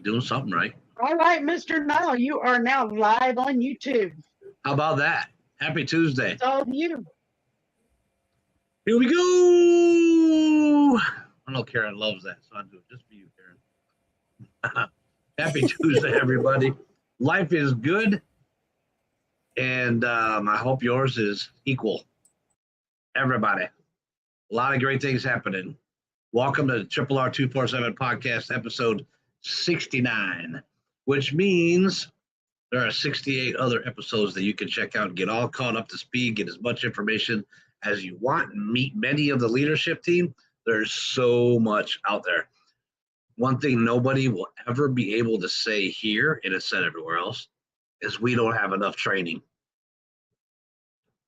Doing something right. All right, Mr. Null, you are now live on YouTube. How about that? Happy Tuesday. It's all you. Here we go. I know Karen loves that, so I'll do it just for you, Karen. Happy Tuesday, everybody. Life is good, and I hope yours is equal. Everybody. A lot of great things happening. Welcome to RRR247 podcast, episode 69, which means there are 68 other episodes that you can check out and get all caught up to speed, get as much information as you want, and meet many of the leadership team. There's so much out there. One thing nobody will ever be able to say here, and it's said everywhere else, is we don't have enough training.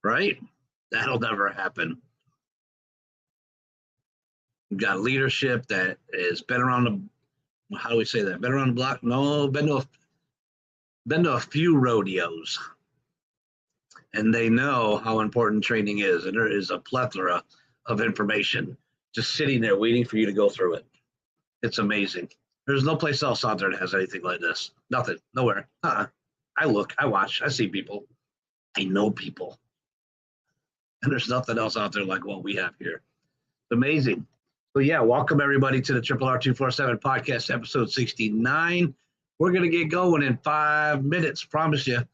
Right? That'll never happen. We've got leadership that has been around the, how do we say that? Been around the block? No, been to a few rodeos. And they know how important training is. And there is a plethora of information just sitting there waiting for you to go through it. It's amazing. There's no place else out there that has anything like this. Nothing. Nowhere. I look, I watch, I see people. I know people. And there's nothing else out there like what we have here. It's amazing. So yeah, welcome everybody to the RRR247 podcast, episode 69. We're going to get going in 5 minutes, promise you.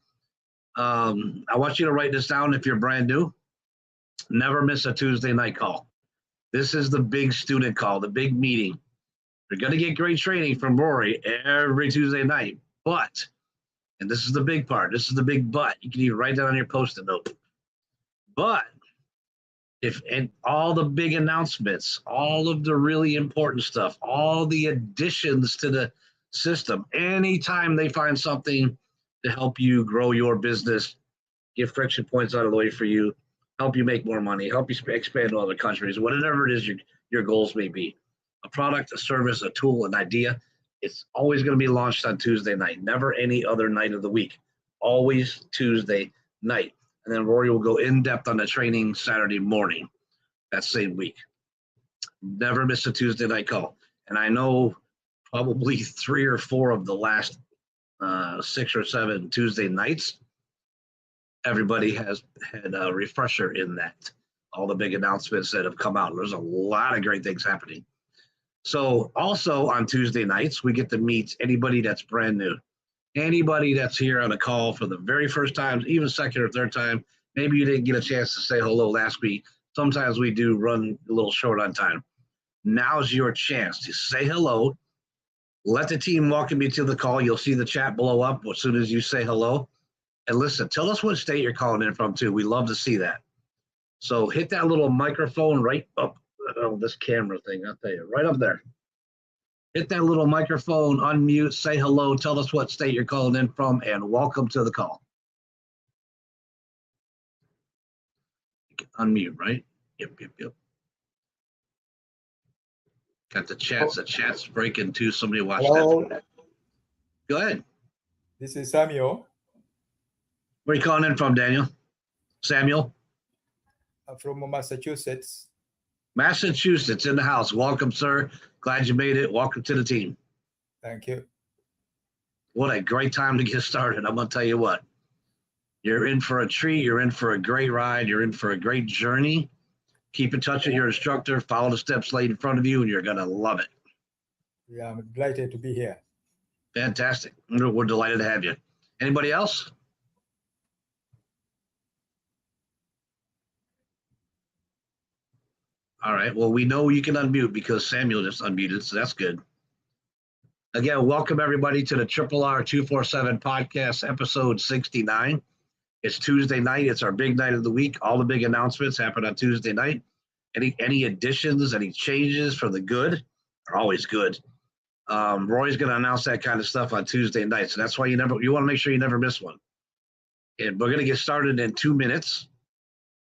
I want you to write this down if you're brand new. Never miss a Tuesday night call. This is the big student call, the big meeting. You're going to get great training from Rory every Tuesday night. But, and this is the big part, this is the big but. You can even write that on your Post-it note. But, and all the big announcements, all of the really important stuff, all the additions to the system, anytime they find something to help you grow your business, get friction points out of the way for you, help you make more money, help you expand to other countries, whatever it is your goals may be, a product, a service, a tool, an idea, it's always going to be launched on Tuesday night, never any other night of the week, always Tuesday night. And then Rory will go in depth on the training Saturday morning that same week. Never miss a Tuesday night call. And I know probably 3 or 4 of the last 6 or 7 Tuesday nights, everybody has had a refresher in that. All the big announcements that have come out. There's a lot of great things happening. So also on Tuesday nights, we get to meet anybody that's brand new. Anybody that's here on a call for the very first time, even second or third time, maybe you didn't get a chance to say hello last week. Sometimes we do run a little short on time. Now's your chance to say hello. Let the team welcome you to the call. You'll see the chat blow up as soon as you say hello. And listen, tell us what state you're calling in from too. We love to see that. So hit that little microphone right up. Oh, this camera thing, I'll tell you, right up there. Hit that little microphone, unmute, say hello, tell us what state you're calling in from, and welcome to the call. You can unmute, right? Yep. Got the chat's breaking too. Somebody watch that. Go ahead. This is Samuel. Where are you calling in from, Daniel? Samuel? From Massachusetts. Massachusetts in the house. Welcome, sir. Glad you made it. Welcome to the team. Thank you. What a great time to get started. I'm going to tell you what. You're in for a treat. You're in for a great ride. You're in for a great journey. Keep in touch with your instructor. Follow the steps laid in front of you, and you're going to love it. Yeah, I'm delighted to be here. Fantastic. We're delighted to have you. Anybody else? All right. Well, we know you can unmute because Samuel just unmuted, so that's good. Again, welcome everybody to the RRR247 podcast, episode 69. It's Tuesday night. It's our big night of the week. All the big announcements happen on Tuesday night. Any additions, any changes for the good are always good. Roy's going to announce that kind of stuff on Tuesday night, so that's why you want to make sure you never miss one. And we're going to get started in 2 minutes.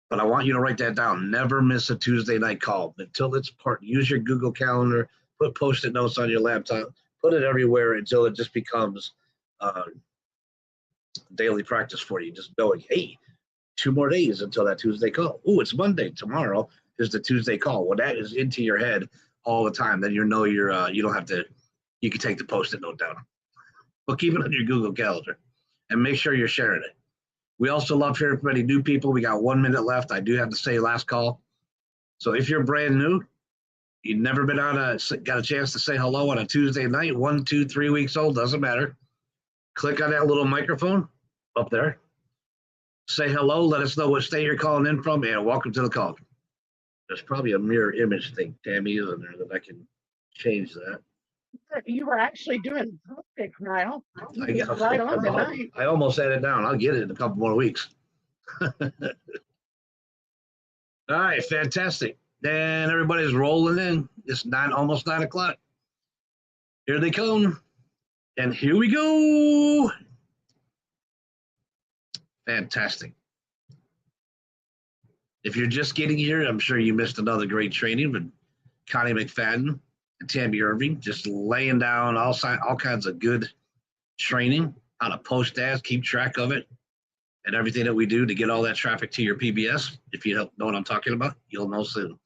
But I want you to write that down. Never miss a Tuesday night call until it's part. Use your Google Calendar, put Post-it notes on your laptop, put it everywhere until it just becomes daily practice for you. Just knowing, hey, 2 more days until that Tuesday call. Oh, it's Monday. Tomorrow is the Tuesday call. Well, that is into your head all the time. Then you know you don't have to you can take the Post-it note down. But keep it on your Google Calendar and make sure you're sharing it. We also love hearing from any new people. We got 1 minute left. I do have to say last call. So if you're brand new, you've never been got a chance to say hello on a Tuesday night, 1, 2, 3 weeks old, doesn't matter. Click on that little microphone up there. Say hello, let us know what state you're calling in from, and welcome to the call. There's probably a mirror image thing, Tammy, is in there that I can change that. You were actually doing perfect, Kyle. You I, did right on tonight. I almost had it down. I'll get it in a couple more weeks. All right, fantastic. And everybody's rolling in. It's almost 9 o'clock. Here they come. And here we go. Fantastic. If you're just getting here, I'm sure you missed another great training with Connie McFadden and Tammy Irving, just laying down all kinds of good training, how to post ads, keep track of it, and everything that we do to get all that traffic to your PBS. If you don't know what I'm talking about, you'll know soon.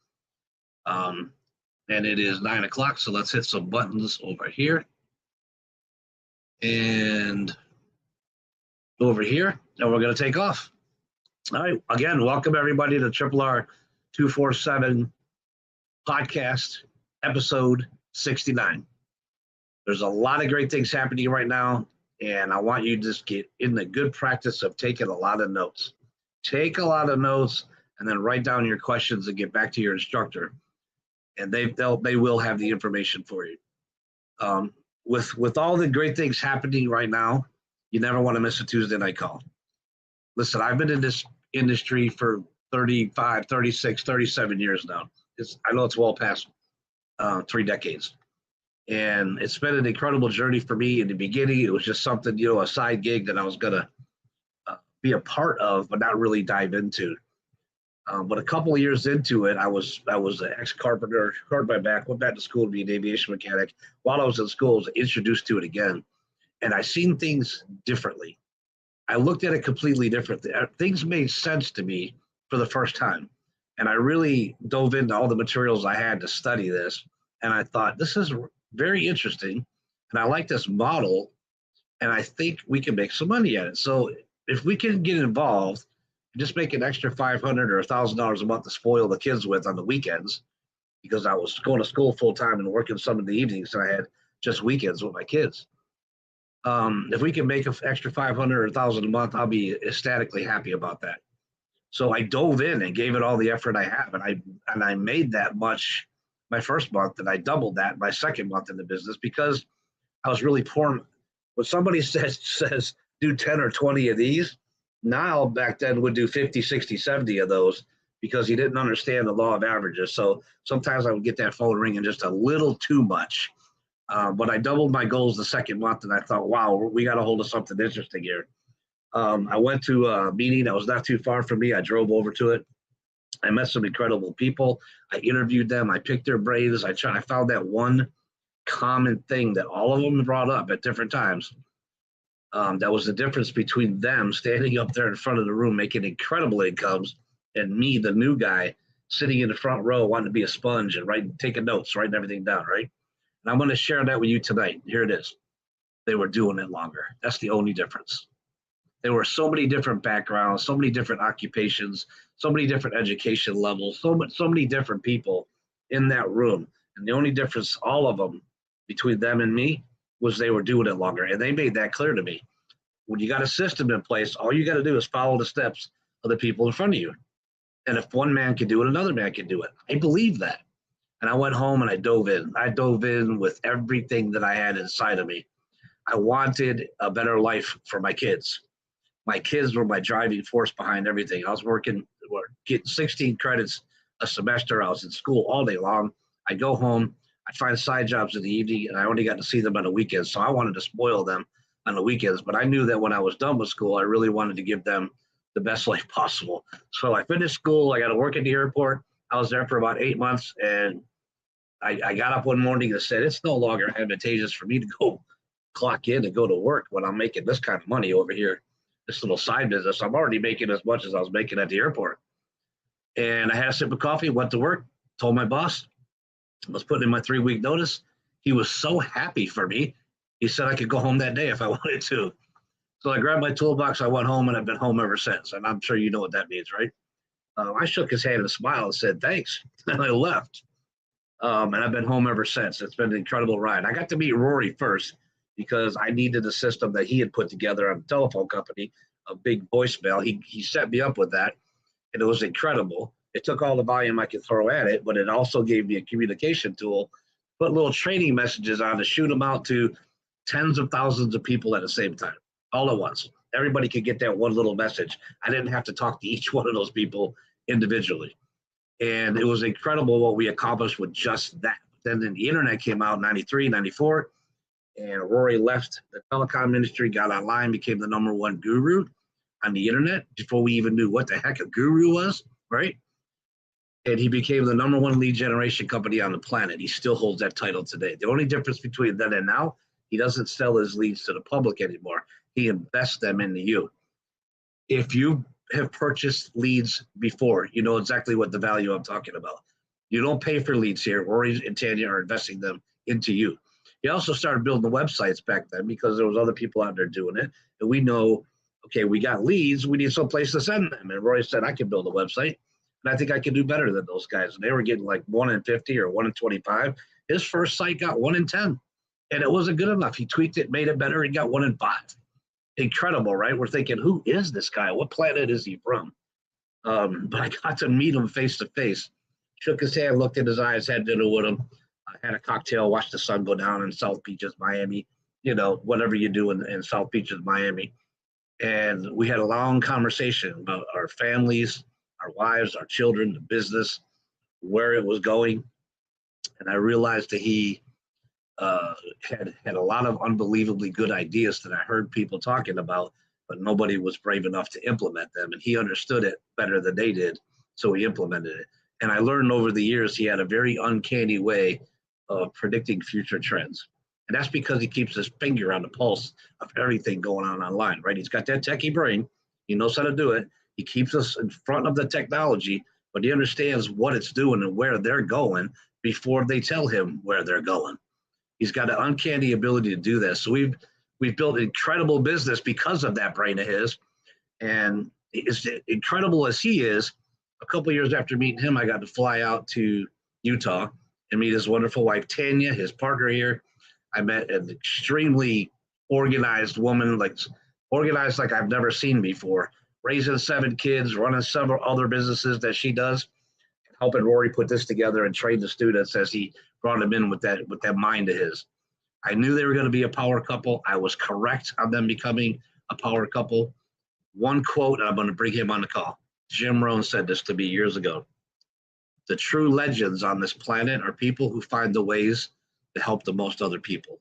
And it is 9 o'clock, so let's hit some buttons over here and over here, and we're going to take off. All right, again, welcome everybody to RRR 247 podcast, episode 69. There's a lot of great things happening right now, and I want you to just get in the good practice of taking a lot of notes. Take a lot of notes and then write down your questions and get back to your instructor, and they will have the information for you. With all the great things happening right now, you never want to miss a Tuesday night call. Listen, I've been in this industry for 35, 36, 37 years now. I know it's well past 3 decades. And it's been an incredible journey for me. In the beginning, it was just something, a side gig that I was going to be a part of, but not really dive into. But a couple of years into it, I was an ex-carpenter, hurt my back, went back to school to be an aviation mechanic. While I was in school, I was introduced to it again. And I seen things differently. I looked at it completely differently. Things made sense to me for the first time. And I really dove into all the materials I had to study this. And I thought, this is very interesting. And I like this model. And I think we can make some money at it. So if we can get involved and just make an extra $500 or $1,000 a month to spoil the kids with on the weekends, because I was going to school full time and working some in the evenings, and I had just weekends with my kids. If we can make an extra $500 or $1,000 a month, I'll be ecstatically happy about that. So I dove in and gave it all the effort I have, and I made that much my first month, and I doubled that my second month in the business because I was really poor. When somebody says do 10 or 20 of these, now back then would do 50, 60, 70 of those because he didn't understand the law of averages. So sometimes I would get that phone ringing just a little too much. But I doubled my goals the second month, and I thought, wow, we got a hold of something interesting here. I went to a meeting that was not too far from me. I drove over to it. I met some incredible people. I interviewed them. I picked their brains. I found that one common thing that all of them brought up at different times. That was the difference between them standing up there in front of the room making incredible incomes and me, the new guy, sitting in the front row wanting to be a sponge and taking notes, writing everything down, right? And I'm going to share that with you tonight. Here it is. They were doing it longer. That's the only difference. There were so many different backgrounds, so many different occupations, so many different education levels, so many different people in that room. And the only difference, all of them, between them and me, was they were doing it longer. And they made that clear to me. When you got a system in place, all you got to do is follow the steps of the people in front of you. And if one man can do it, another man can do it. I believe that. And I went home and I dove in. I dove in with everything that I had inside of me. I wanted a better life for my kids. My kids were my driving force behind everything. I was getting 16 credits a semester. I was in school all day long. I'd go home. I'd find side jobs in the evening, and I only got to see them on the weekends. So I wanted to spoil them on the weekends. But I knew that when I was done with school, I really wanted to give them the best life possible. So I finished school. I got to work at the airport. I was there for about 8 months, and I got up one morning and said, it's no longer advantageous for me to go clock in and go to work when I'm making this kind of money over here, this little side business. I'm already making as much as I was making at the airport. And I had a sip of coffee, went to work, told my boss, I was putting in my 3-week notice. He was so happy for me. He said I could go home that day if I wanted to. So I grabbed my toolbox, I went home, and I've been home ever since. And I'm sure you know what that means, right? I shook his hand and smiled and said, thanks. And I left. And I've been home ever since. It's been an incredible ride. I got to meet Rory first because I needed a system that he had put together on a telephone company, a big voicemail. He set me up with that, and it was incredible. It took all the volume I could throw at it, but it also gave me a communication tool, put little training messages on to shoot them out to tens of thousands of people at the same time, all at once. Everybody could get that one little message. I didn't have to talk to each one of those people individually. And it was incredible what we accomplished with just that. Then the internet came out in 93, 94, and Rory left the telecom industry, got online, became the #1 guru on the internet before we even knew what the heck a guru was, right? And he became the #1 lead generation company on the planet. He still holds that title today. The only difference between then and now, he doesn't sell his leads to the public anymore. He invests them into you. If you have purchased leads before, you know exactly what the value I'm talking about. You don't pay for leads here. Rory and Tanya are investing them into you. He also started building the websites back then because there was other people out there doing it. And we know, okay, we got leads, we need some place to send them. And Rory said, I can build a website. And I think I can do better than those guys. And they were getting like 1 in 50 or 1 in 25. His first site got 1 in 10. And it wasn't good enough. He tweaked it, made it better, and got 1 in 5. Incredible, right? We're thinking, who is this guy? What planet is he from? But I got to meet him face to face. Shook his hand, looked in his eyes, had dinner with him. I had a cocktail, watched the sun go down in South Beaches, Miami. You know, whatever you do in South Beaches, Miami. And we had a long conversation about our families, our wives, our children, the business, where it was going. And I realized that he had a lot of unbelievably good ideas that I heard people talking about, but nobody was brave enough to implement them. And he understood it better than they did, so he implemented it. And I learned over the years he had a very uncanny way of predicting future trends. And that's because he keeps his finger on the pulse of everything going on online, right? He's got that techie brain. He knows how to do it. He keeps us in front of the technology, but he understands what it's doing and where they're going before they tell him where they're going. He's got an uncanny ability to do this. So we've built incredible business because of that brain of his. And as incredible as he is, a couple of years after meeting him, I got to fly out to Utah and meet his wonderful wife, Tanya, his partner here. I met an extremely organized woman, organized like I've never seen before, raising 7 kids, running several other businesses that she does, helping Rory put this together and train the students as he brought them in with that mind of his. I knew they were going to be a power couple. I was correct on them becoming a power couple. One quote, and I'm going to bring him on the call. Jim Rohn said this to me years ago. The true legends on this planet are people who find the ways to help the most other people.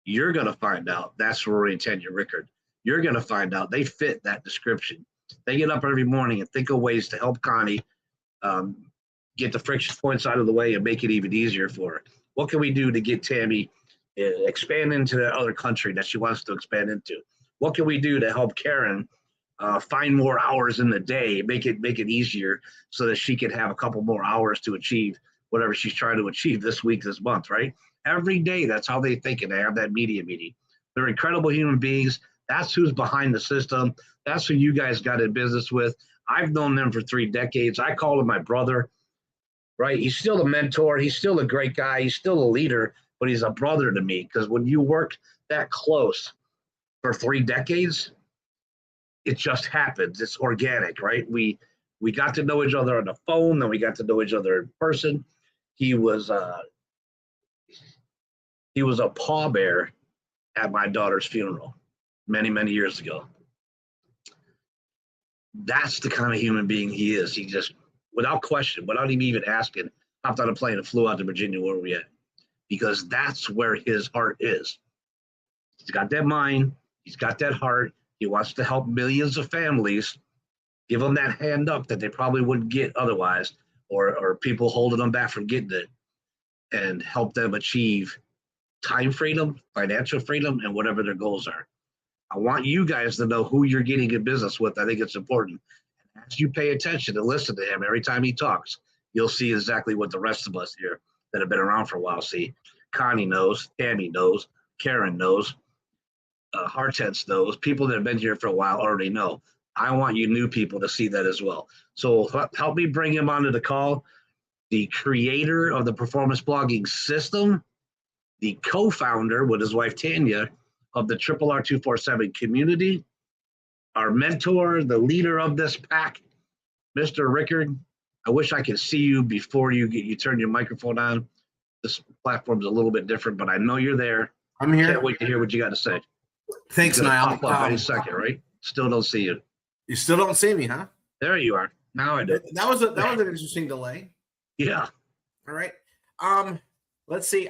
You're going to find out that's Rory and Tanya Rickard. You're going to find out they fit that description. They get up every morning and think of ways to help Connie get the friction points out of the way and make it even easier for her. What can we do to get Tammy expand into that other country that she wants to expand into? What can we do to help Karen find more hours in the day, make it easier so that she can have a couple more hours to achieve whatever she's trying to achieve this week, this month, right? Every day, that's how they think, and they have that media meeting. They're incredible human beings. That's who's behind the system. That's who you guys got in business with. I've known them for 3 decades. I call him my brother, right? He's still a mentor. He's still a great guy. He's still a leader, but he's a brother to me because when you work that close for 3 decades, it just happens. It's organic, right? We got to know each other on the phone, then we got to know each other in person. He was a pallbearer at my daughter's funeral many, many years ago. That's the kind of human being he is. He just, without question, without him even asking, hopped on a plane and flew out to Virginia where we at. Because that's where his heart is. He's got that mind. He's got that heart. He wants to help millions of families, give them that hand up that they probably wouldn't get otherwise, or people holding them back from getting it, and help them achieve time freedom, financial freedom, and whatever their goals are. I want you guys to know who you're getting in business with. I think it's important. As you pay attention and listen to him every time he talks, you'll see exactly what the rest of us here that have been around for a while see. Connie knows, Tammy knows, Karen knows, Hartense knows. People that have been here for a while already know. I want you new people to see that as well. So help me bring him onto the call. The creator of the performance blogging system, the co-founder with his wife Tanya of the RRR247 community, our mentor, the leader of this pack, Mr. Rickard. I wish I could see you before you turn your microphone on. This platform's a little bit different, but I know you're there. I'm here. Can't wait to hear what you got to say. Thanks, Niall. Pop up any second, right? Still don't see you. You still don't see me, huh? There you are. Now I do. That was an interesting delay. Yeah. All right. Let's see.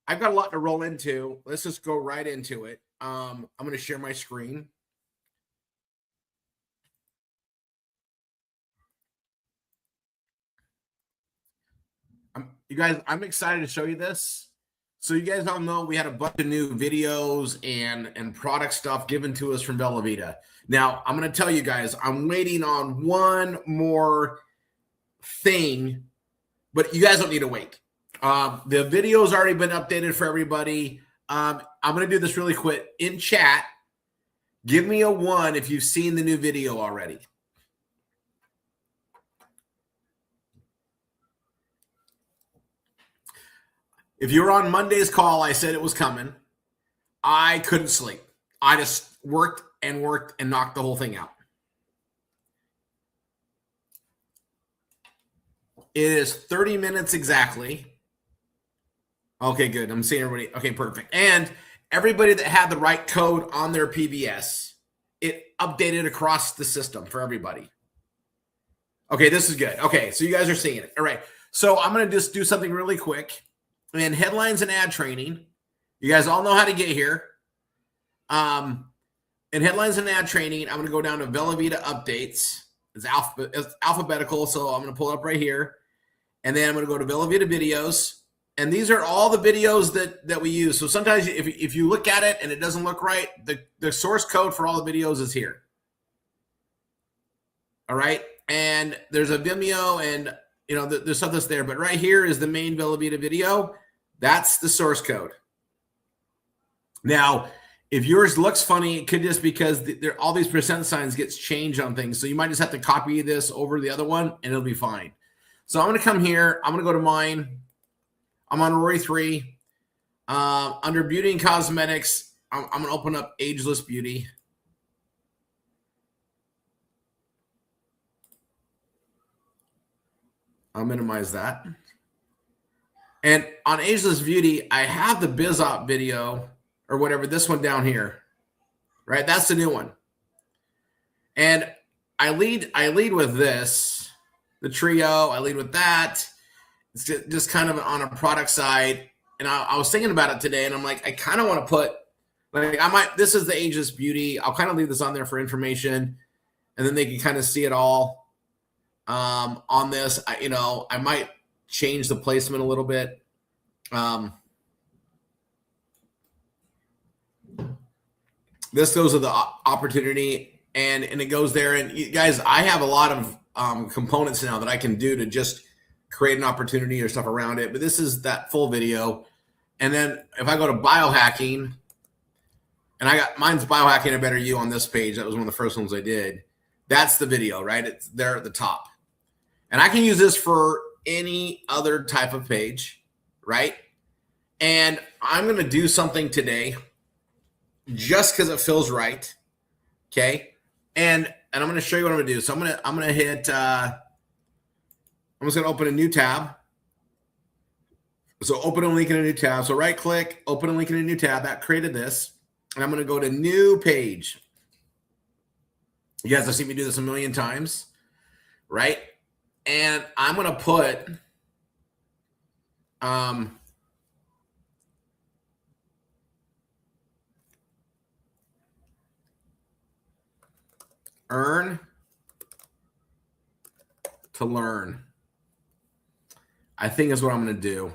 I've got a lot to roll into. Let's just go right into it. I'm going to share my screen. You guys, I'm excited to show you this. So you guys all know we had a bunch of new videos and product stuff given to us from Bella Vita. Now, I'm going to tell you guys, I'm waiting on one more thing, but you guys don't need to wait. The video's already been updated for everybody. I'm going to do this really quick. In chat, give me a 1 if you've seen the new video already. If you were on Monday's call, I said it was coming. I couldn't sleep. I just worked and knocked the whole thing out. It is 30 minutes exactly. Okay, good. I'm seeing everybody. Okay, perfect. And everybody that had the right code on their PBS, it updated across the system for everybody. Okay, this is good. Okay, so you guys are seeing it. All right. So I'm going to just do something really quick. And headlines and ad training. You guys all know how to get here. In headlines and ad training, I'm going to go down to Bella Vita updates. It's alphabetical, so I'm going to pull it up right here. And then I'm going to go to Bella Vita videos. And these are all the videos that we use. So sometimes if you look at it and it doesn't look right, the source code for all the videos is here. All right. And there's a Vimeo and, there's stuff that's there. But right here is the main Bella Vita video. That's the source code. Now, if yours looks funny, it could just because all these percent signs gets changed on things. So you might just have to copy this over the other one and it'll be fine. So I'm going to come here. I'm going to go to mine. I'm on Rory 3. Under beauty and cosmetics, I'm going to open up Ageless Beauty. I'll minimize that. And on Ageless Beauty, I have the BizOp video or whatever, this one down here, right? That's the new one. And I lead with this, the trio. I lead with that. It's just kind of on a product side. And I was thinking about it today, and I'm like, I kind of want to put, this is the Ageless Beauty. I'll kind of leave this on there for information, and then they can kind of see it all on this. I might change the placement a little bit. This goes with the opportunity, and it goes there. And you guys, I have a lot of components now that I can do to just create an opportunity or stuff around it. But this is that full video. And then if I go to biohacking, and mine's biohacking a better you on this page. That was one of the first ones I did. That's the video, right? It's there at the top. And I can use this for any other type of page, right? And I'm going to do something today just because it feels right. Okay. And I'm going to show you what I'm going to do. So I'm going to hit, I'm just going to open a new tab. So open a link in a new tab. So right click, open a link in a new tab. That created this. And I'm going to go to new page. You guys have seen me do this a million times, right? And I'm going to put earn to learn. I think is what I'm going to do.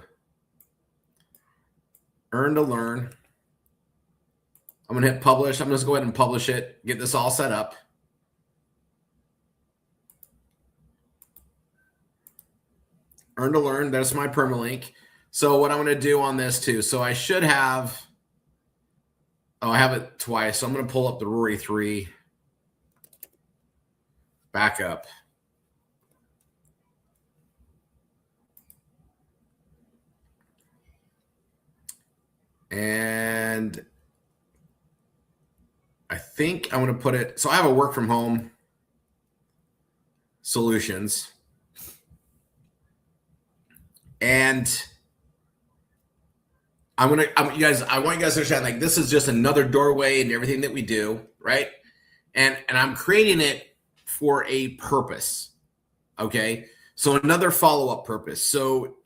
Earn to learn. I'm going to hit publish. I'm just going to go ahead and publish it. Get this all set up. Earn to learn. That's my permalink. So what I'm going to do on this too. So I should have, I have it twice. So I'm going to pull up the Rory 3 backup. And I think I'm going to put it, so I have a work from home solutions. And I want you guys to understand, like, this is just another doorway into everything that we do, right? And I'm creating it for a purpose. Okay. So another follow-up purpose. So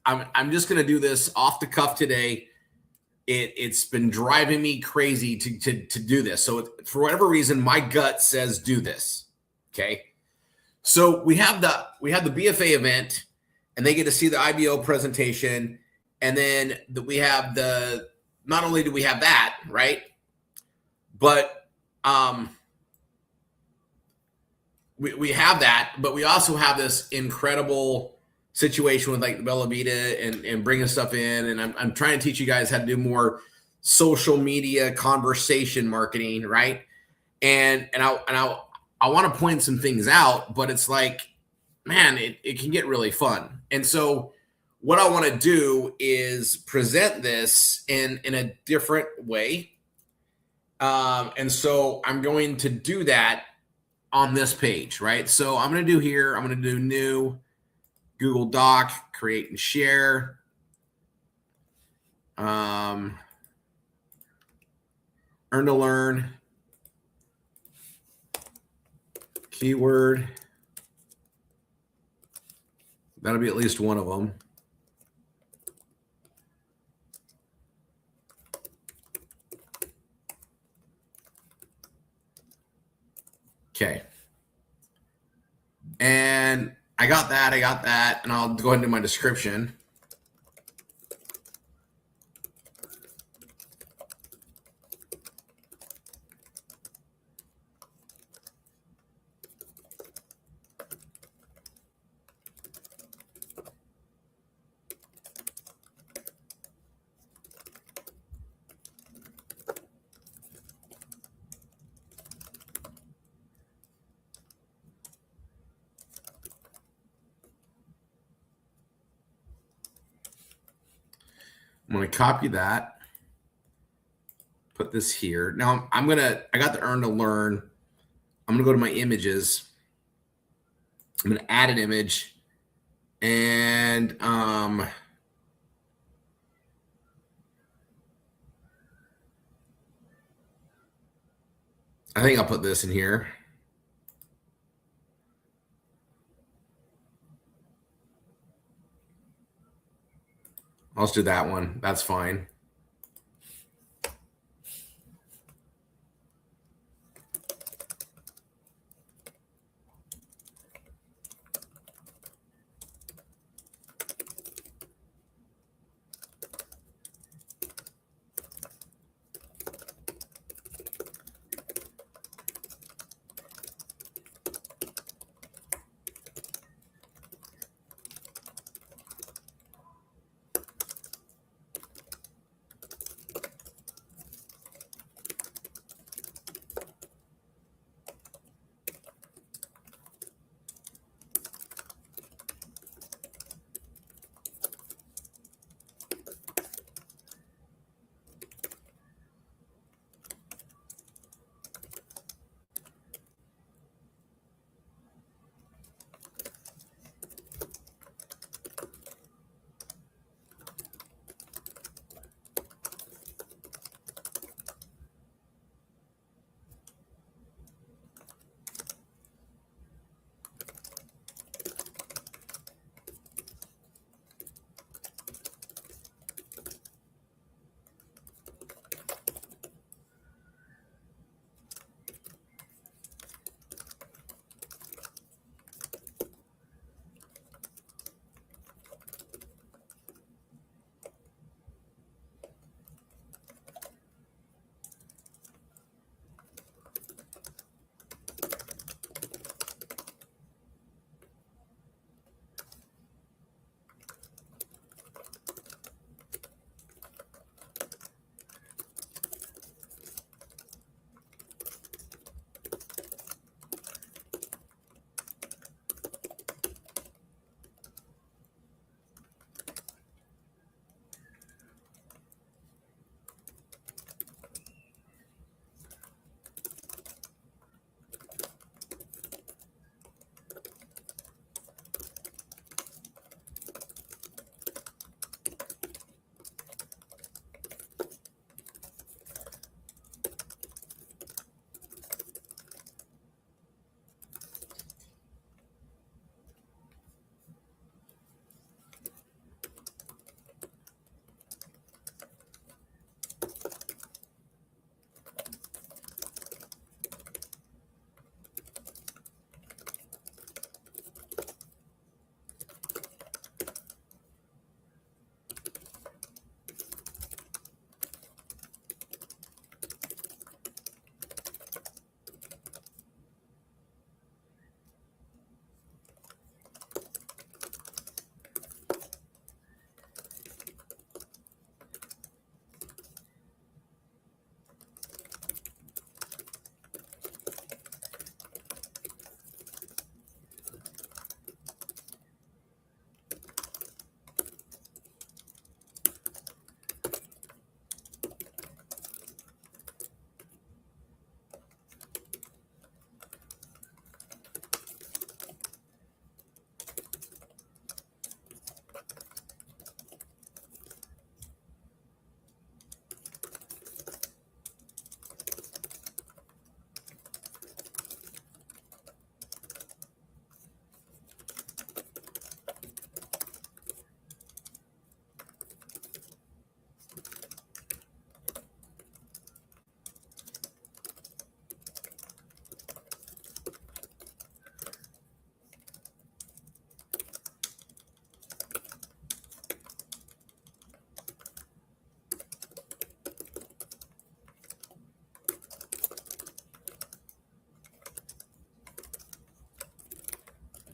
I'm just going to do this off the cuff today. It's been driving me crazy to do this. So for whatever reason, my gut says do this. Okay. So we have the BFA event, and they get to see the IBO presentation. And then we have not only do we have that, right? But we have that, but we also have this incredible situation with like Bella Vita and bringing stuff in. And I'm trying to teach you guys how to do more social media conversation marketing, right? And I want to point some things out, but it's like, man, it can get really fun. And so what I want to do is present this in a different way. And so I'm going to do that on this page, right? So I'm going to do here, I'm going to do new Google Doc, create and share. Earn to learn. Keyword. That'll be at least one of them. Okay. And I got that, and I'll go ahead and do my description. I'm going to copy that, put this here. Now I got the earn to learn. I'm going to go to my images. I'm going to add an image, and I think I'll put this in here. I'll just do that one. That's fine.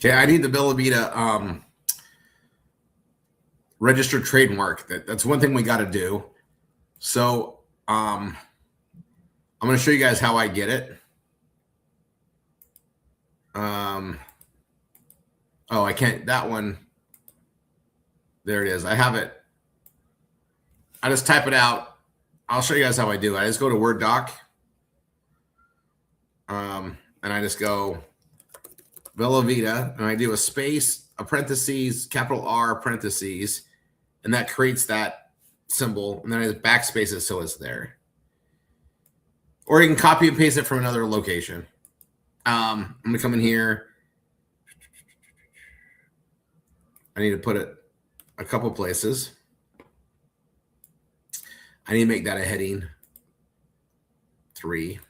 Okay, I need the Bella Vita registered trademark. That's one thing we got to do. So I'm going to show you guys how I get it. Oh, I can't. That one. There it is. I have it. I just type it out. I'll show you guys how I do it. I just go to Word doc. And I just go Bella Vita, and I do a space, a parentheses, capital R, parentheses, and that creates that symbol. And then I just backspace it so it's there. Or you can copy and paste it from another location. I'm going to come in here. I need to put it a couple places. I need to make that a heading 3.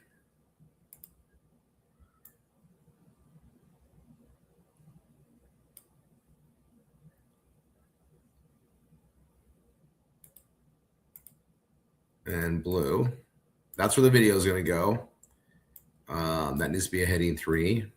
And blue. That's where the video is going to go. That needs to be a heading 3.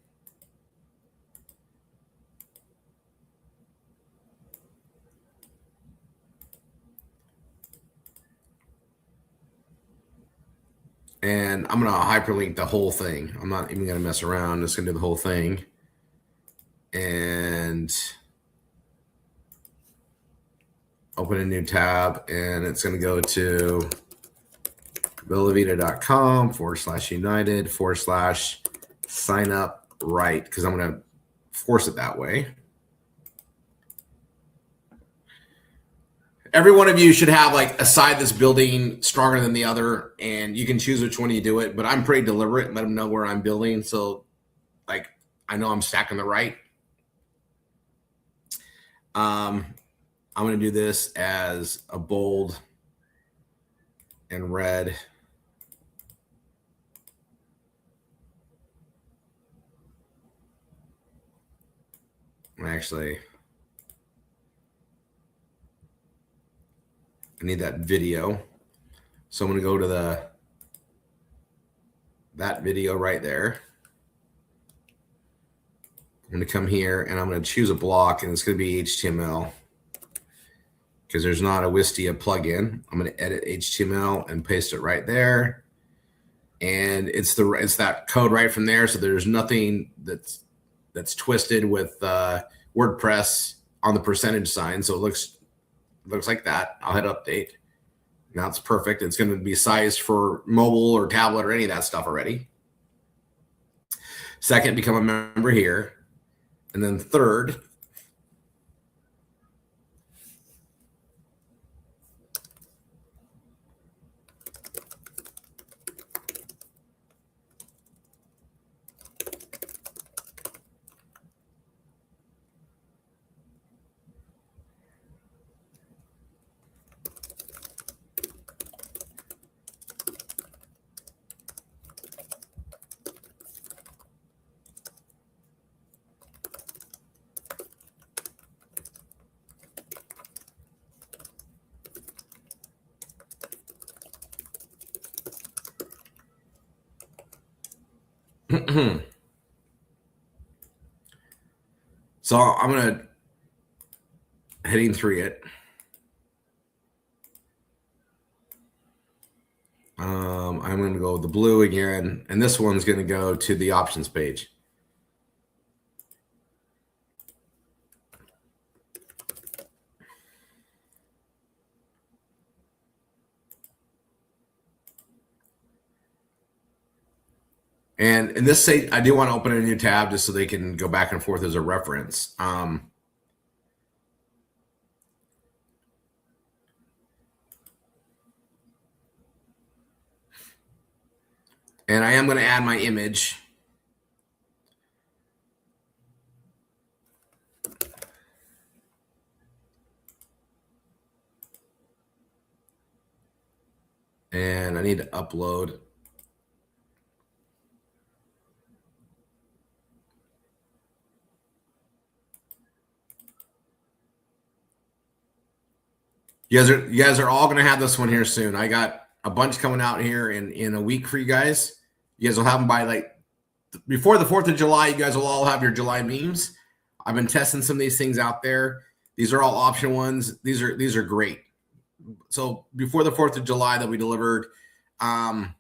And I'm going to hyperlink the whole thing. I'm not even going to mess around. I'm just going to do the whole thing. And open a new tab. And it's going to go to bellavita.com/united/sign up right, because I'm going to force it that way. Every one of you should have like a side that's building stronger than the other, and you can choose which one you do it, but I'm pretty deliberate and let them know where I'm building. So like, I know I'm stacking the right. I'm going to do this as a bold and red. Actually, I need that video. So I'm going to go to that video right there. I'm going to come here and I'm going to choose a block, and it's going to be HTML because there's not a Wistia plugin. I'm going to edit HTML and paste it right there. And it's that code right from there. So there's nothing that's twisted with WordPress on the percentage sign. So it looks like that. I'll hit update. Now it's perfect. It's going to be sized for mobile or tablet or any of that stuff already. Second, become a member here. And then third, so I'm going to heading 3 it. I'm going to go with the blue again, and this one's going to go to the options page. And in this state, I do want to open a new tab just so they can go back and forth as a reference. And I am going to add my image. And I need to upload. You guys are all going to have this one here soon. I got a bunch coming out here in a week for you guys. You guys will have them by like before the 4th of July. You guys will all have your July memes. I've been testing some of these things out there. These are all option ones. These are great. So before the 4th of July that we delivered, and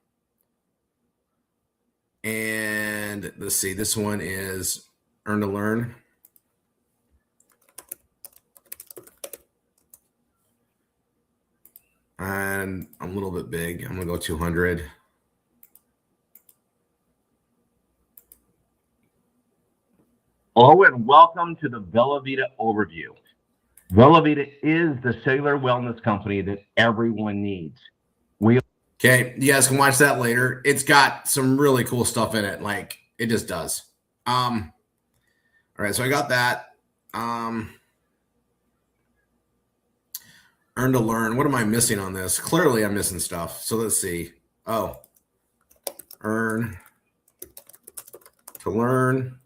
let's see, this one is Earn to Learn. And I'm a little bit big. I'm going to go 200. Hello and welcome to the Vellavita overview. Vellavita is the cellular wellness company that everyone needs. Okay, you guys can watch that later. It's got some really cool stuff in it. Like, it just does. All right, so I got that. Earn to Learn. What am I missing on this? Clearly, I'm missing stuff. So let's see. Oh, Earn to Learn.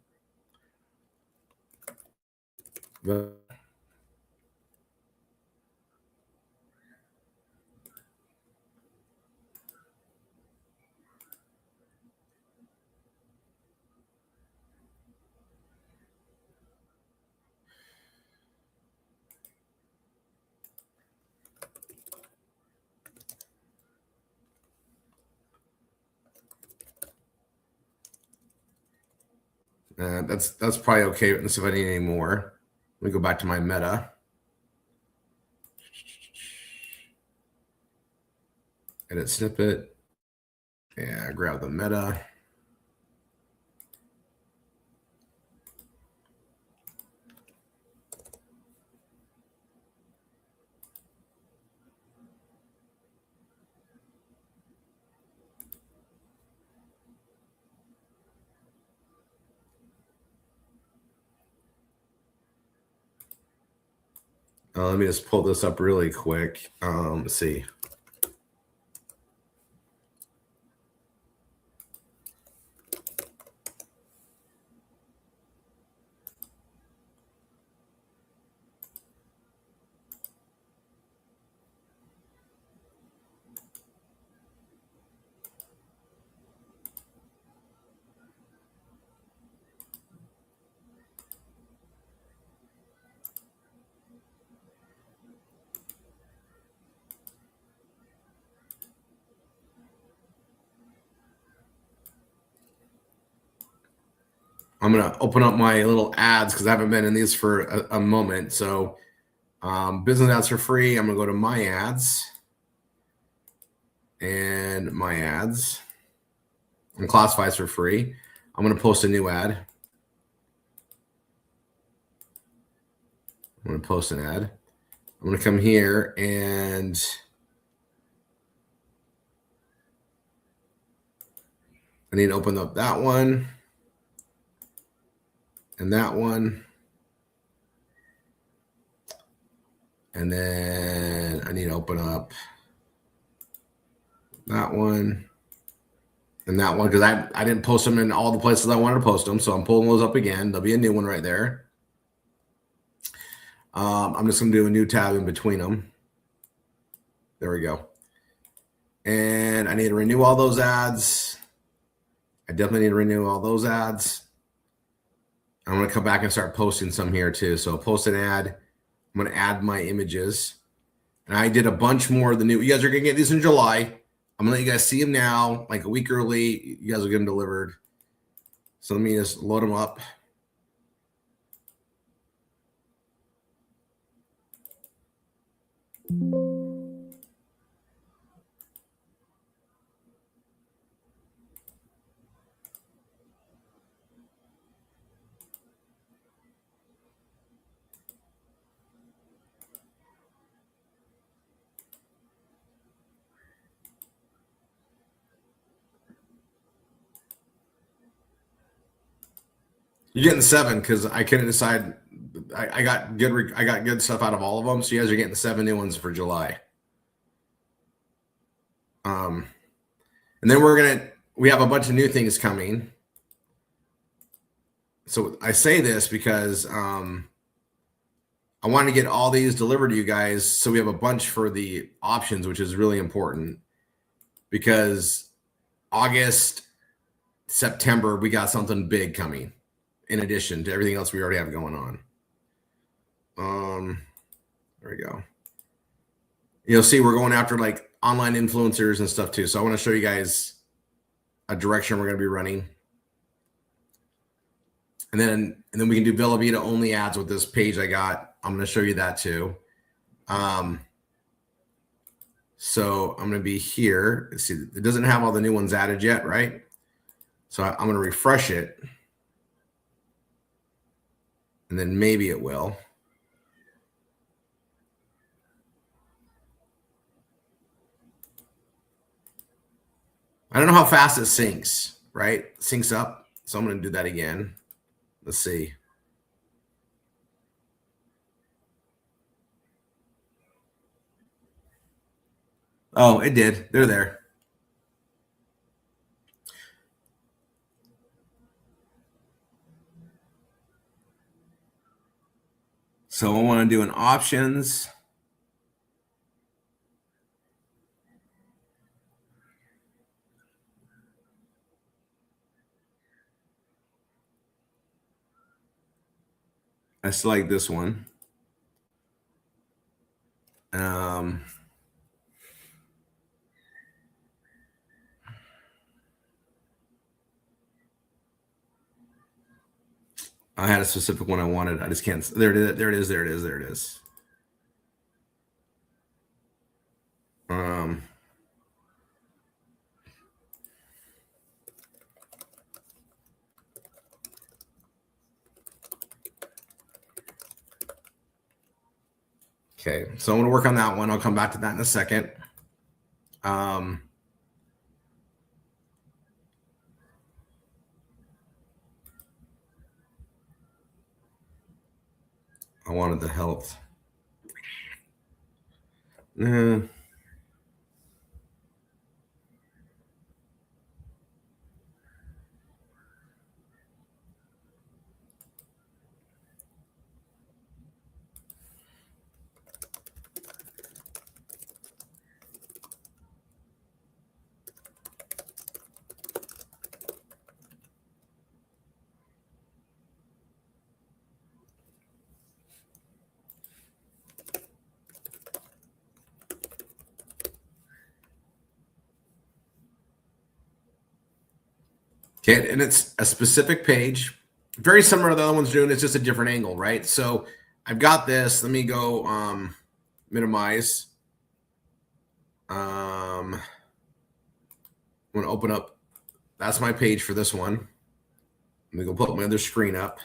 That's probably okay. Let's see if I need any more. Let me go back to my meta. Edit snippet. Yeah, grab the meta. Let me just pull this up really quick. Let's see. I'm going to open up my little ads because I haven't been in these for a moment. So business ads for free. I'm going to go to my ads and my ads and classifieds for free. I'm going to post a new ad. I'm going to post an ad. I'm going to come here and I need to open up that one. And that one. And then I need to open up that one and that one because I didn't post them in all the places I wanted to post them. So I'm pulling those up again. There'll be a new one right there. I'm just going to do a new tab in between them. There we go. And I need to renew all those ads. I definitely need to renew all those ads. I'm going to come back and start posting some here too. So post an ad. I'm going to add my images. And I did a bunch more of the new. You guys are going to get these in July. I'm going to let you guys see them now, like a week early. You guys will get them delivered. So let me just load them up. You're getting 7 because I couldn't decide. I got good stuff out of all of them. So you guys are getting 7 new ones for July. And then we have a bunch of new things coming. So I say this because I want to get all these delivered to you guys. So we have a bunch for the options, which is really important because August, September, we got something big coming. in addition to everything else we already have going on. There we go. You'll see we're going after like online influencers and stuff too. So I want to show you guys a direction we're going to be running. And then we can do Bella Vita only ads with this page I got. I'm going to show you that too. So I'm going to be here. Let's see, it doesn't have all the new ones added yet, right? So I'm going to refresh it. And then maybe it will. I don't know how fast it syncs, right? Syncs up. So I'm going to do that again. Let's see. Oh, it did. They're there. So I want to do an options. I select this one. I had a specific one I wanted. I just can't. There it is. There it is. There it is. There it is. Okay, so I'm going to work on that one. I'll come back to that in a second. I wanted the health. Okay, and it's a specific page, very similar to the other one's doing. It's just a different angle, right? So I've got this. Let me go minimize. I'm going to open up. That's my page for this one. Let me go put my other screen up.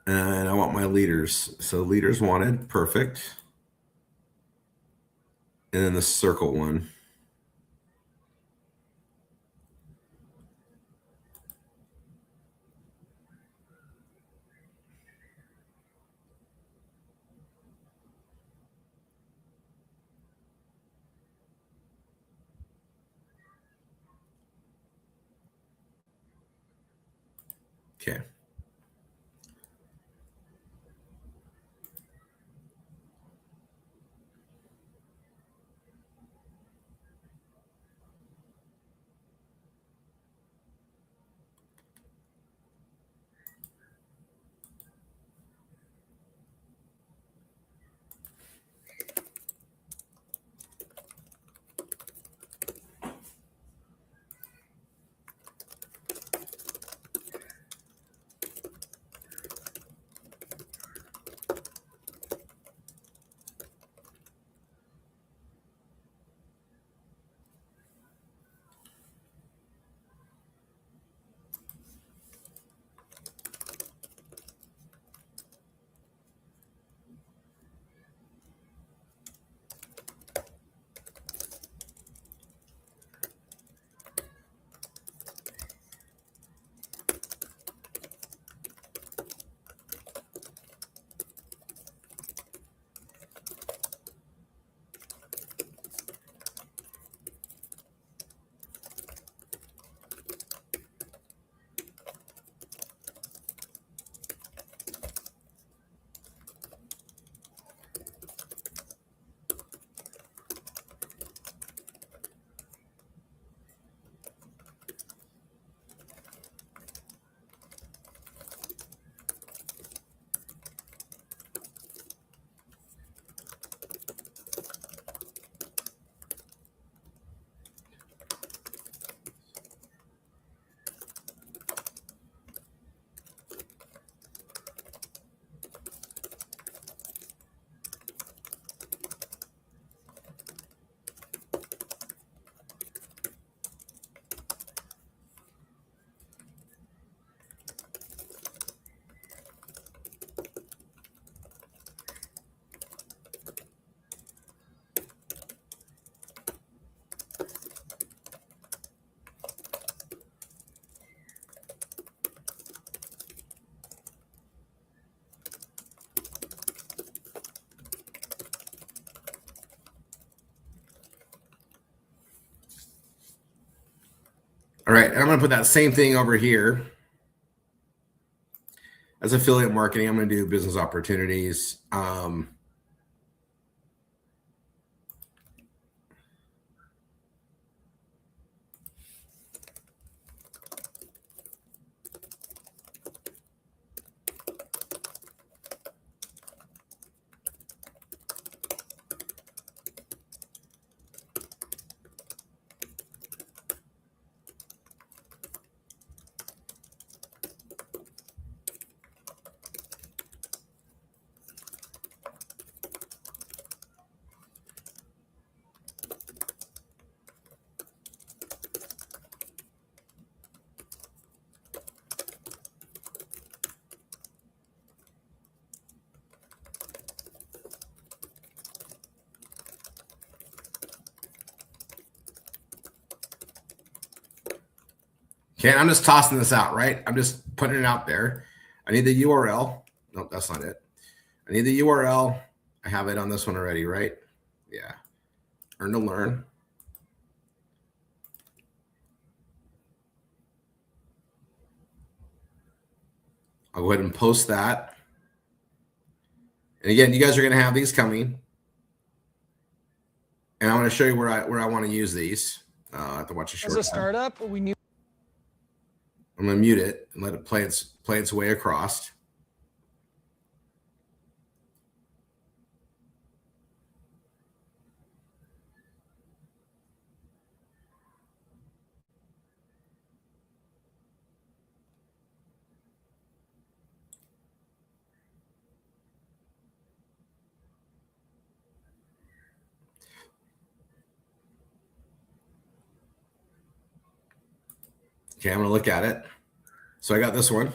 And I want my leaders. So leaders wanted, perfect. And then the circle one. Okay. All right, and I'm going to put that same thing over here. As affiliate marketing, I'm going to do business opportunities. Okay, I'm just tossing this out, right? I'm just putting it out there. I need the URL. Nope, that's not it. I need the URL. I have it on this one already, right? Yeah. Earn to learn. I'll go ahead and post that. And again, you guys are going to have these coming. And I'm going to show you where I want to use these. I have to watch a short. As a startup, we knew. I'm going to mute it and let it play its way across. Okay, I'm going to look at it. So I got this one.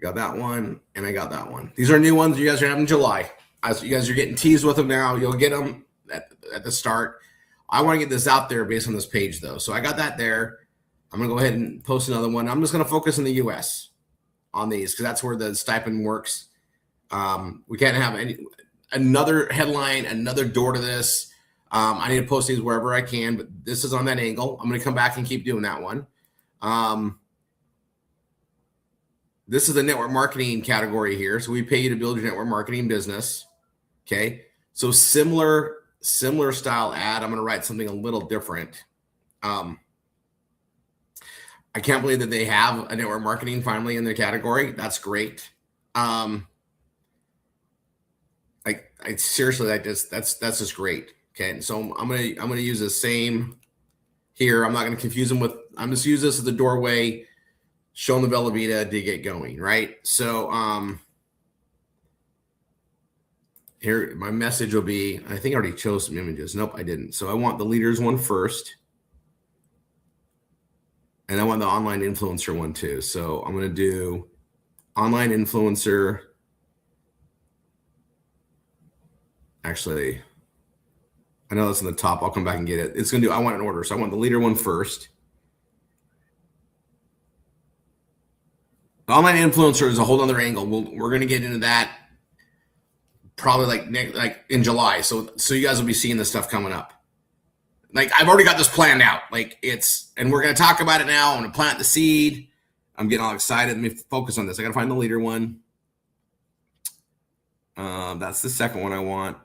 Got that one, and I got that one. These are new ones you guys are having in July. As you guys are getting teased with them now, you'll get them at the start. I want to get this out there based on this page, though. So I got that there. I'm going to go ahead and post another one. I'm just going to focus in the U.S. on these because that's where the stipend works. We can't have another headline, another door to this. I need to post these wherever I can, but this is on that angle. I'm going to come back and keep doing that one. This is the network marketing category here. So we pay you to build your network marketing business. Okay. So similar style ad. I'm going to write something a little different. I can't believe that they have a network marketing finally in their category. That's great. I seriously, that's just great. Okay. And so I'm going to use the same here. I'm not going to confuse them with, I'm just use this as the doorway, showing the Bella Vita to get going. Right. So, here, my message will be, I think I already chose some images. Nope, I didn't. So I want the leaders one first. And I want the online influencer one too. So I'm going to do online influencer. Actually, I know that's in the top. I'll come back and get it. It's going to do, I want an order. So I want the leader one first. The online influencer is a whole other angle. We're going to get into that probably like in July. So you guys will be seeing this stuff coming up. Like I've already got this planned out. And we're going to talk about it now. I'm going to plant the seed. I'm getting all excited. Let me focus on this. I got to find the leader one. That's the second one I want.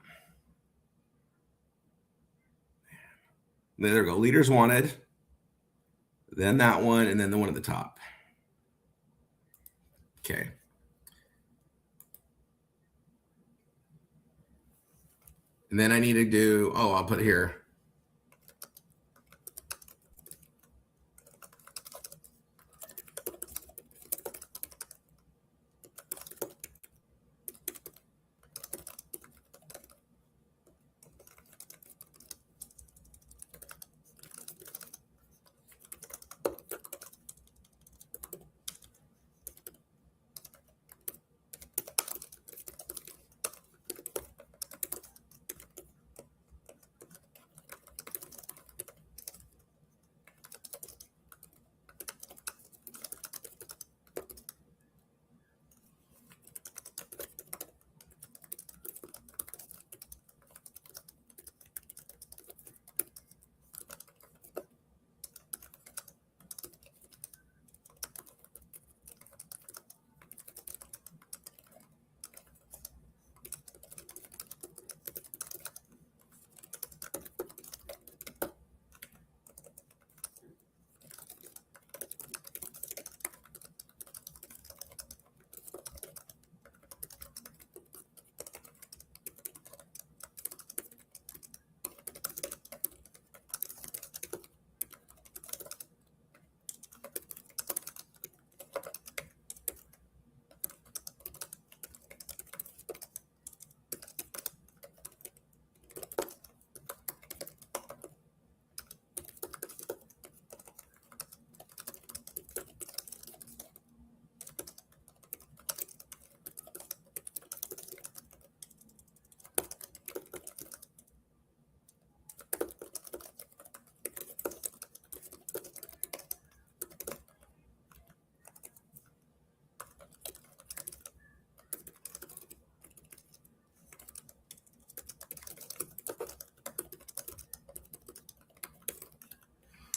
There we go. Leaders wanted. Then that one, and then the one at the top. Okay. And then I need to do, I'll put it here.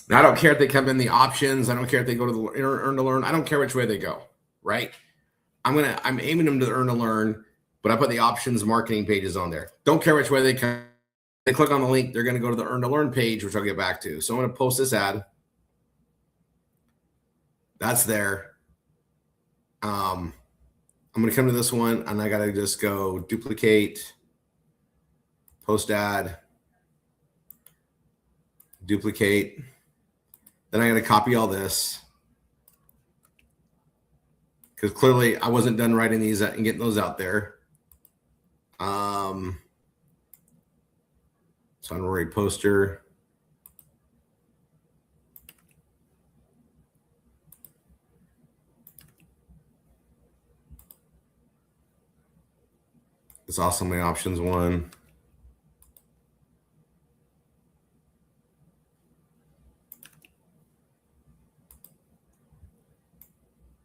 Now, I don't care if they come in the options. I don't care if they go to the earn to learn. I don't care which way they go, right? I'm aiming them to the earn to learn, but I put the options marketing pages on there. Don't care which way they come. They click on the link, they're going to go to the earn to learn page, which I'll get back to. So I'm going to post this ad. That's there. I'm going to come to this one, and I got to just go duplicate, post ad, duplicate. Then I got to copy all this because clearly I wasn't done writing these and getting those out there. So I'm already poster. It's also my options one.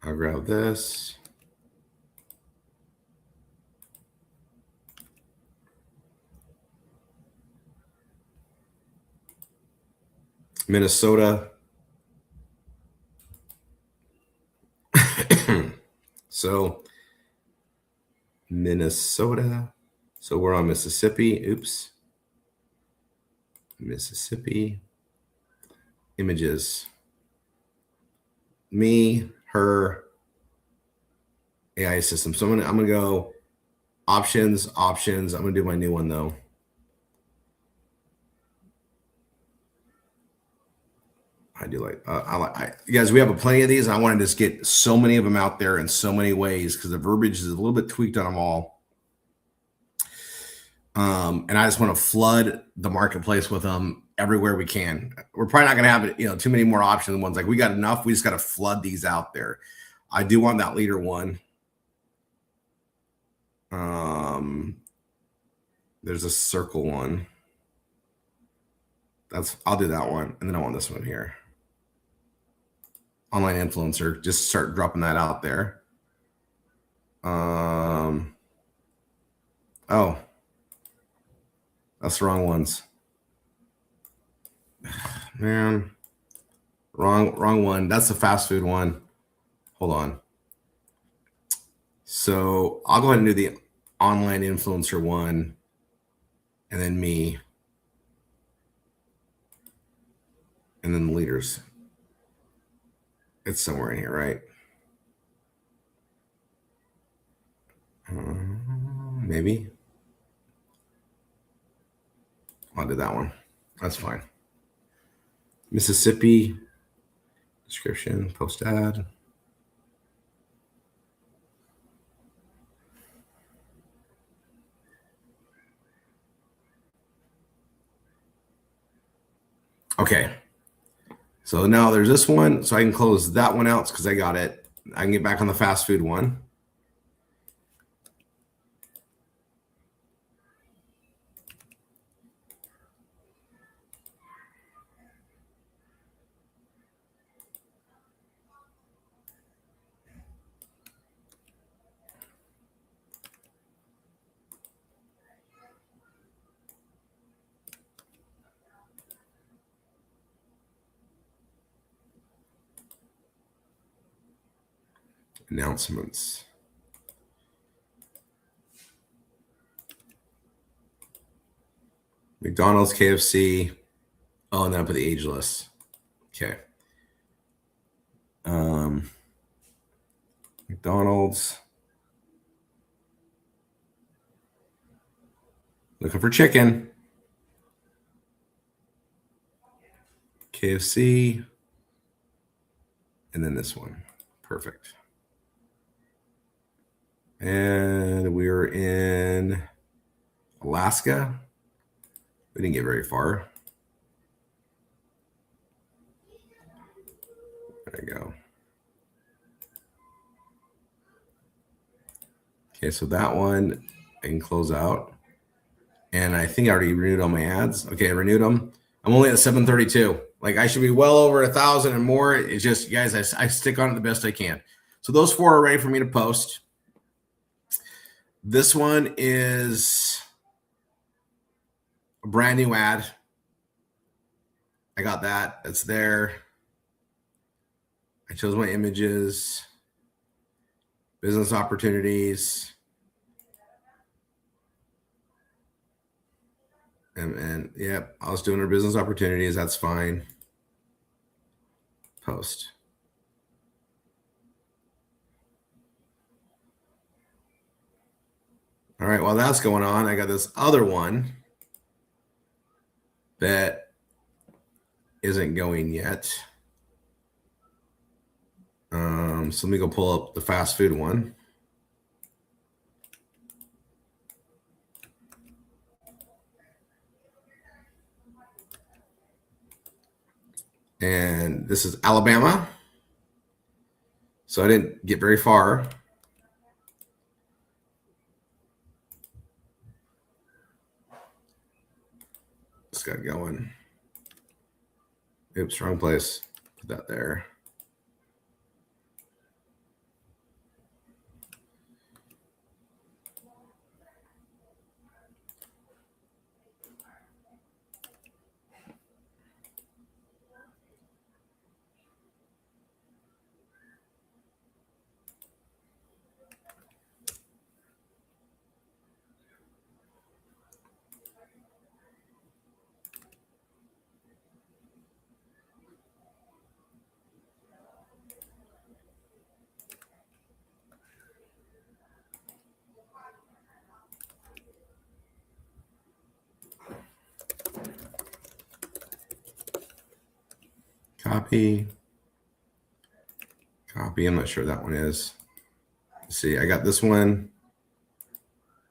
I'll grab this. Minnesota. So Minnesota. So we're on Mississippi. Oops. Mississippi. Images. Me, her, AI system. So I'm gonna go options. I'm gonna do my new one though. I do like you guys, we have plenty of these. I want to just get so many of them out there in so many ways because the verbiage is a little bit tweaked on them all. And I just want to flood the marketplace with them everywhere we can. We're probably not going to have too many more options ones. Like we got enough. We just got to flood these out there. I do want that leader one. There's a circle one. I'll do that one. And then I want this one here. Online influencer, just start dropping that out there. Oh, that's the wrong ones. Man, wrong one. That's the fast food one. Hold on. So I'll go ahead and do the online influencer one, and then me, and then the leaders. It's somewhere in here, right? Maybe. I'll do that one. That's fine. Mississippi. Description. Post ad. Okay. So now there's this one. So I can close that one out because I got it. I can get back on the fast food one. Announcements. McDonald's, KFC. Oh, and then I put the ageless. Okay. McDonald's. Looking for chicken. KFC. And then this one. Perfect. And we're in Alaska. We didn't get very far. There you go. Okay, so that one I can close out. And I think I already renewed all my ads. Okay, I renewed them. I'm only at 732. Like I should be well over 1,000 and more. It's just, guys, I stick on it the best I can. So those 4 are ready for me to post. This one is a brand new ad. I got that. It's there. I chose my images, business opportunities. And yep, I was doing our business opportunities. That's fine. Post. All right, while that's going on, I got this other one that isn't going yet. So let me go pull up the fast food one. And this is Alabama. So I didn't get very far. Just got going. Oops, wrong place. Put that there. Copy. Copy. I'm not sure that one is. Let's see, I got this one.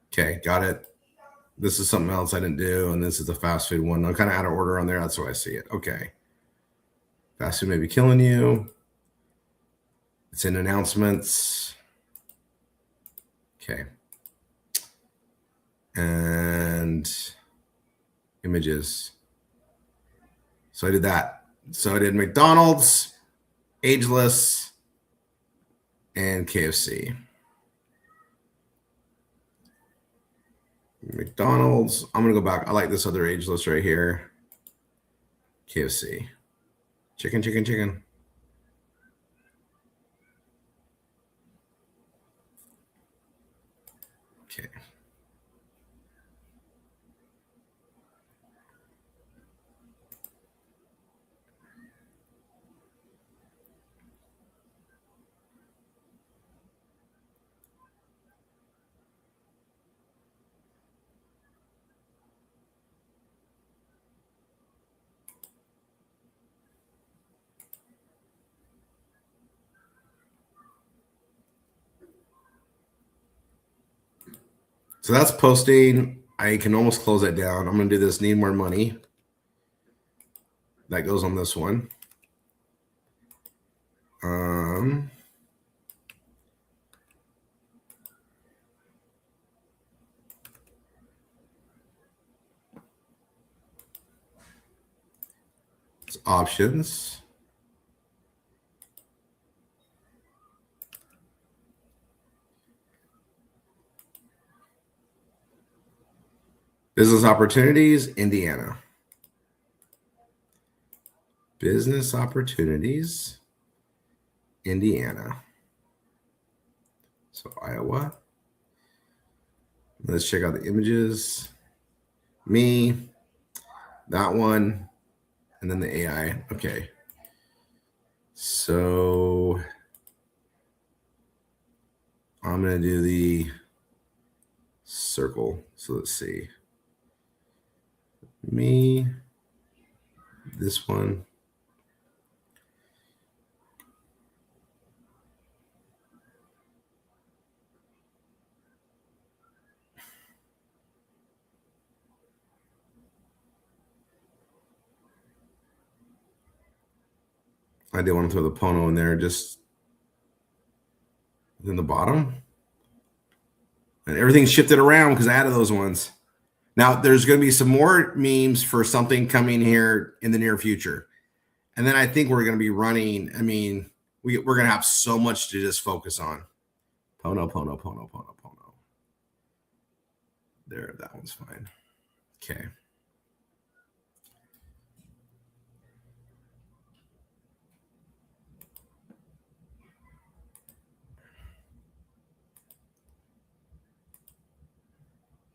Okay, got it. This is something else I didn't do, and this is the fast food one. I'm kind of out of order on there. That's why I see it. Okay. Fast food may be killing you. It's in announcements. Okay. And images. So I did that. So I did McDonald's, Ageless, and KFC. McDonald's. I'm going to go back. I like this other Ageless right here. KFC. Chicken, chicken, chicken. Okay. So that's posting. I can almost close that down. I'm going to do this. Need more money. That goes on this one. It's options. Business opportunities, Indiana. Business opportunities, Indiana. So Iowa. Let's check out the images. Me, that one, and then the AI. Okay. So I'm going to do the circle. So let's see. Me, this one. I did want to throw the Pono in there, just in the bottom. And everything shifted around because I added those ones. Now, there's going to be some more memes for something coming here in the near future. And then I think we're going to be running. I mean, we're going to have so much to just focus on. Pono, Pono, Pono, Pono, Pono. There, that one's fine. Okay.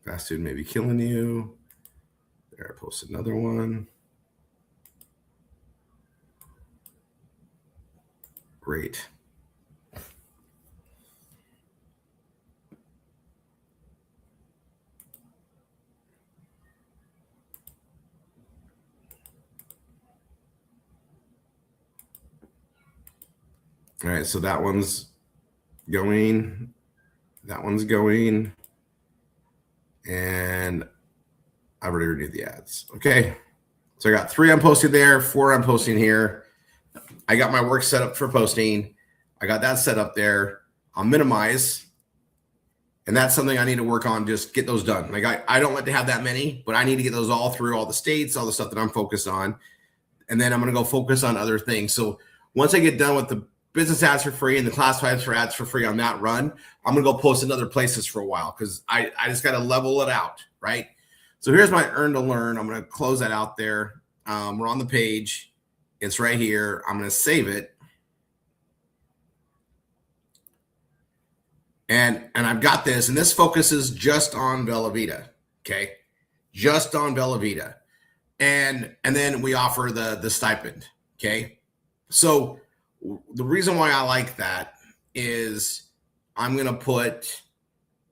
Fast food may be killing you. There, I post another one. Great. All right, so that one's going. That one's going. And I've already renewed the ads. Okay. So I got 3 I'm posting there, 4 I'm posting here. I got my work set up for posting. I got that set up there. I'll minimize. And that's something I need to work on, just get those done. Like I don't like to have that many, but I need to get those all through all the states, all the stuff that I'm focused on. And then I'm going to go focus on other things. So once I get done with the business ads for free and the classifieds for ads for free on that run, I'm going to go post in other places for a while because I just got to level it out, right? So here's my earn to learn. I'm going to close that out there. We're on the page. It's right here. I'm going to save it. And I've got this, and this focuses just on Bella Vita, okay? Just on Bella Vita. And then we offer the stipend, okay? So the reason why I like that is I'm going to put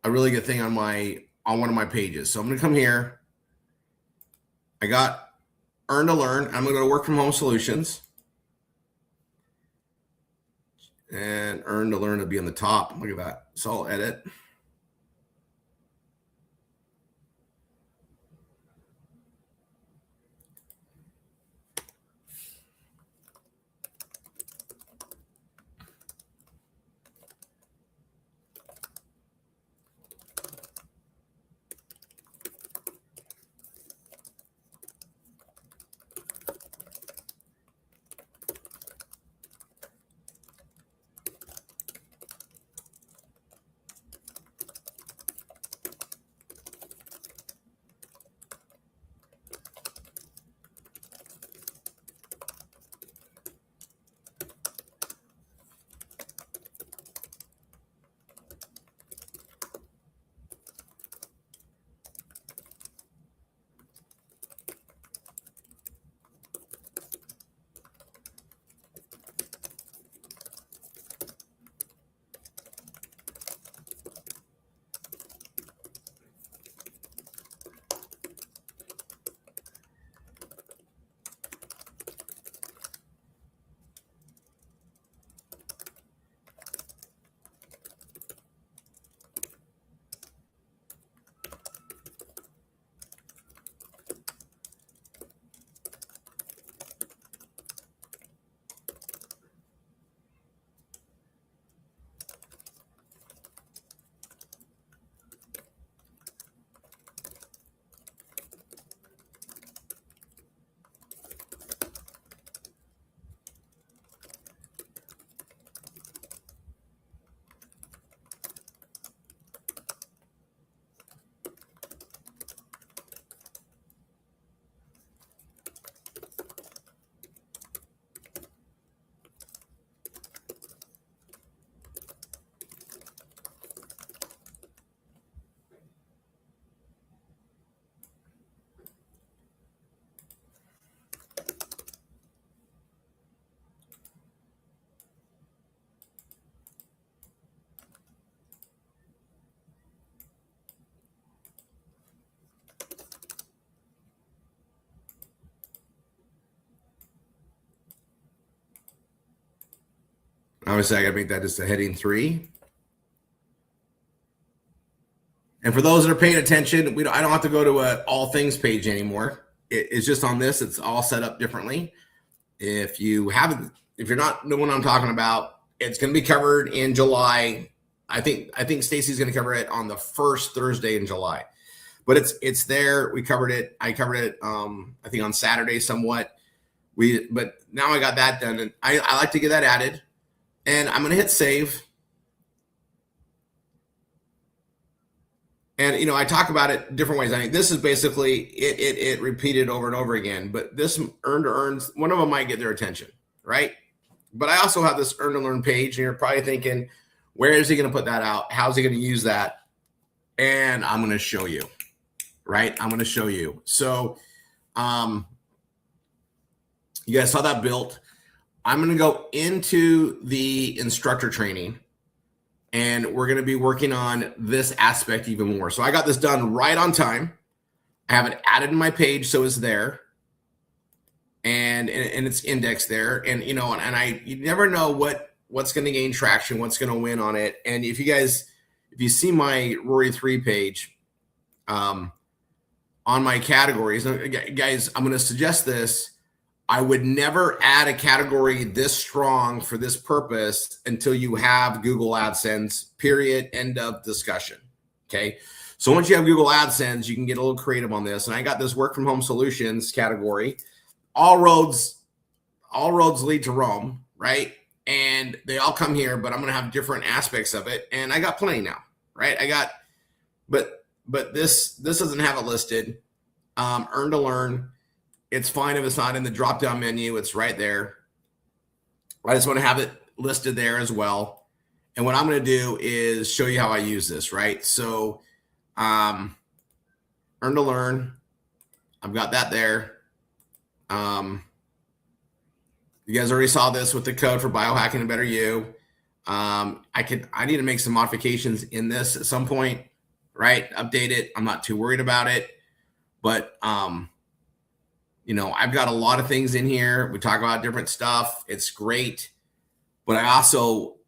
a really good thing on one of my pages. So I'm going to come here. I got earn to learn. I'm going to go to work from home solutions. And earn to learn to be on the top. Look at that. So I'll edit. Obviously, I got to make that just a heading 3. And for those that are paying attention, I don't have to go to a all things page anymore. It's just on this. It's all set up differently. If you're not knowing what I'm talking about, it's going to be covered in July. I think Stacy's going to cover it on the first Thursday in July. But it's there. We covered it. I covered it. I think on Saturday somewhat. But now I got that done, and I like to get that added. And I'm going to hit save. And, I talk about it different ways. I think this is basically it repeated over and over again. But this earn to earns, one of them might get their attention, right? But I also have this earn to learn page. And you're probably thinking, where is he going to put that out? How's he going to use that? And I'm going to show you. right? I'm going to show you. So you guys saw that built. I'm going to go into the instructor training, and we're going to be working on this aspect even more. So I got this done right on time. I have it added in my page, so it's there, and it's indexed there. And you know, you never know what's going to gain traction, what's going to win on it. And if you see my Rory 3 page, on my categories, guys, I'm going to suggest this. I would never add a category this strong for this purpose until you have Google AdSense, period, end of discussion. Okay. So once you have Google AdSense, you can get a little creative on this. And I got this work from home solutions category. All roads lead to Rome, right? And they all come here, but I'm going to have different aspects of it. And I got plenty now, right? But this doesn't have it listed. Earn to learn. It's fine if it's not in the drop-down menu. It's right there. I just want to have it listed there as well. And what I'm going to do is show you how I use this, right? So earn to learn. I've got that there. You guys already saw this with the code for biohacking a better you. I need to make some modifications in this at some point, right? Update it. I'm not too worried about it. But you know, I've got a lot of things in here. We talk about different stuff. It's great. But I also,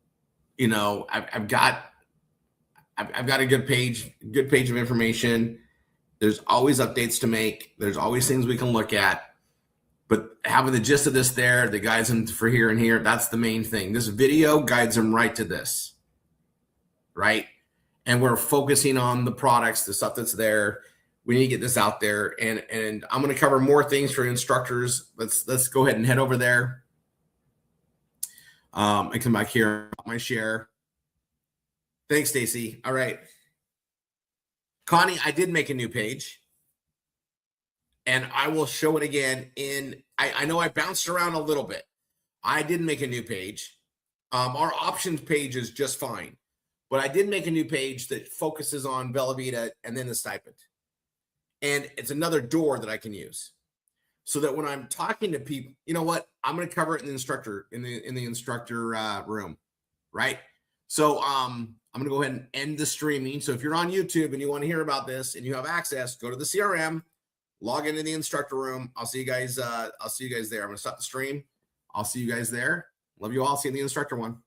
you know, I've got a good page of information. There's always updates to make. There's always things we can look at. But having the gist of this there, that guides them for here and here, that's the main thing. This video guides them right to this, right? And we're focusing on the products, the stuff that's there. We need to get this out there, and I'm going to cover more things for instructors. Let's go ahead and head over there. I come back here, my share. Thanks, Stacy. All right, Connie, I did make a new page, and I will show it again. I know I bounced around a little bit. I did make a new page. Our options page is just fine, but I did make a new page that focuses on Bella Vita and then the stipend. And it's another door that I can use, so that when I'm talking to people, you know what, I'm going to cover it in the instructor room, right? So I'm going to go ahead and end the streaming. So if you're on YouTube and you want to hear about this and you have access, go to the CRM, log into the instructor room. I'll see you guys there. I'm going to stop the stream. I'll see you guys there. Love you all. See you in the instructor one.